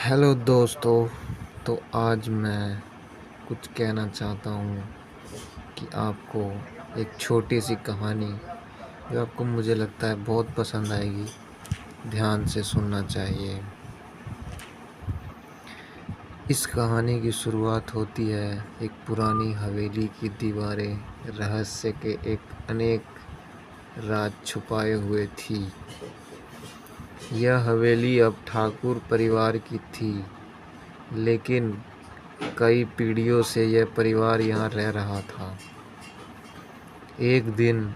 Hello दोस्तों। तो आज मैं कुछ कहना चाहता हूँ कि आपको एक छोटी सी कहानी जो आपको मुझे लगता है बहुत पसंद आएगी, ध्यान से सुनना चाहिए। इस कहानी की शुरुआत होती है एक पुरानी हवेली की दीवारें रहस्य के एक अनेक राज छुपाए हुए थी। यह हवेली अब ठाकुर परिवार की थी, लेकिन कई पीढ़ियों से यह परिवार यहाँ रह रहा था। एक दिन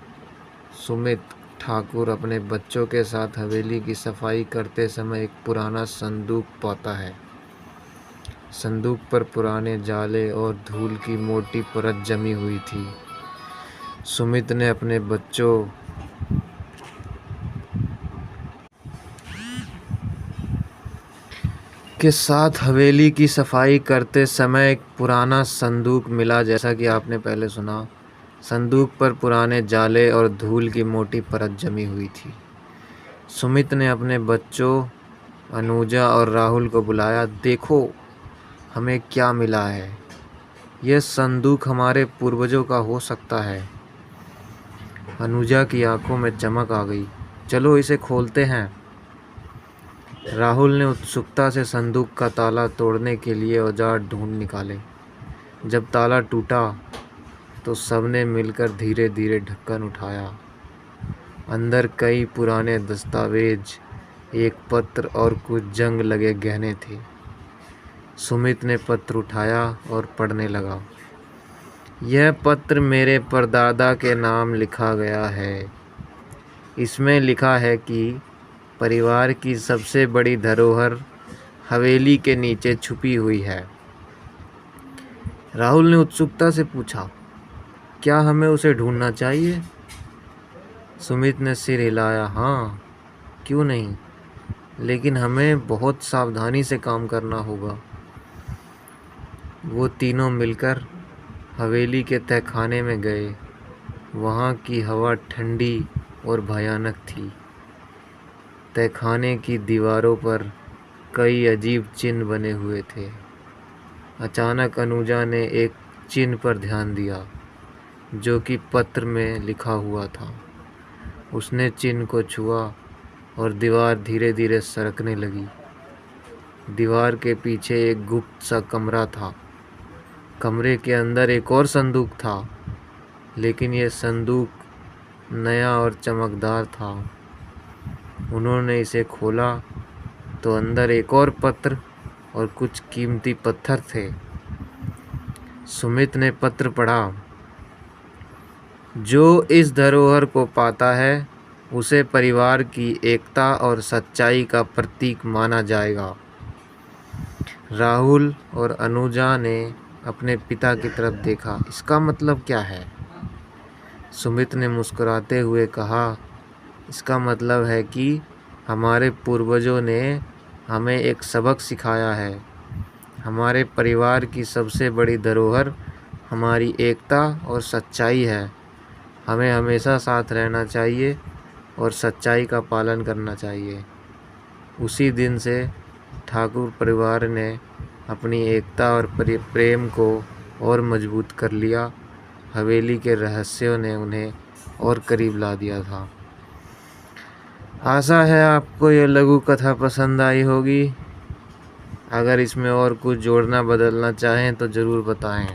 सुमित ठाकुर अपने बच्चों के साथ हवेली की सफाई करते समय एक पुराना संदूक पाता है। संदूक पर पुराने जाले और धूल की मोटी परत जमी हुई थी। सुमित ने अपने बच्चों के साथ हवेली की सफाई करते समय एक पुराना संदूक मिला। जैसा कि आपने पहले सुना, संदूक पर पुराने जाले और धूल की मोटी परत जमी हुई थी। सुमित ने अपने बच्चों अनुजा और राहुल को बुलाया। देखो, हमें क्या मिला है। यह संदूक हमारे पूर्वजों का हो सकता है। अनुजा की आंखों में चमक आ गई। चलो इसे खोलते हैं। राहुल ने उत्सुकता से संदूक का ताला तोड़ने के लिए औजार ढूंढ निकाले। जब ताला टूटा तो सबने मिलकर धीरे धीरे ढक्कन उठाया। अंदर कई पुराने दस्तावेज, एक पत्र और कुछ जंग लगे गहने थे। सुमित ने पत्र उठाया और पढ़ने लगा। यह पत्र मेरे परदादा के नाम लिखा गया है। इसमें लिखा है कि परिवार की सबसे बड़ी धरोहर हवेली के नीचे छुपी हुई है। राहुल ने उत्सुकता से पूछा, क्या हमें उसे ढूंढना चाहिए? सुमित ने सिर हिलाया। हाँ, क्यों नहीं, लेकिन हमें बहुत सावधानी से काम करना होगा। वो तीनों मिलकर हवेली के तहखाने में गए। वहाँ की हवा ठंडी और भयानक थी। तहखाने की दीवारों पर कई अजीब चिन्ह बने हुए थे। अचानक अनुजा ने एक चिन्ह पर ध्यान दिया जो कि पत्र में लिखा हुआ था। उसने चिन्ह को छुआ और दीवार धीरे धीरे सरकने लगी। दीवार के पीछे एक गुप्त सा कमरा था। कमरे के अंदर एक और संदूक था, लेकिन यह संदूक नया और चमकदार था। उन्होंने इसे खोला तो अंदर एक और पत्र और कुछ कीमती पत्थर थे। सुमित ने पत्र पढ़ा। जो इस धरोहर को पाता है उसे परिवार की एकता और सच्चाई का प्रतीक माना जाएगा। राहुल और अनुजा ने अपने पिता की तरफ देखा। इसका मतलब क्या है? सुमित ने मुस्कुराते हुए कहा, इसका मतलब है कि हमारे पूर्वजों ने हमें एक सबक सिखाया है। हमारे परिवार की सबसे बड़ी धरोहर हमारी एकता और सच्चाई है। हमें हमेशा साथ रहना चाहिए और सच्चाई का पालन करना चाहिए। उसी दिन से ठाकुर परिवार ने अपनी एकता और प्रेम को और मजबूत कर लिया। हवेली के रहस्यों ने उन्हें और करीब ला दिया था। आशा है आपको यह लघु कथा पसंद आई होगी। अगर इसमें और कुछ जोड़ना बदलना चाहें तो ज़रूर बताएं।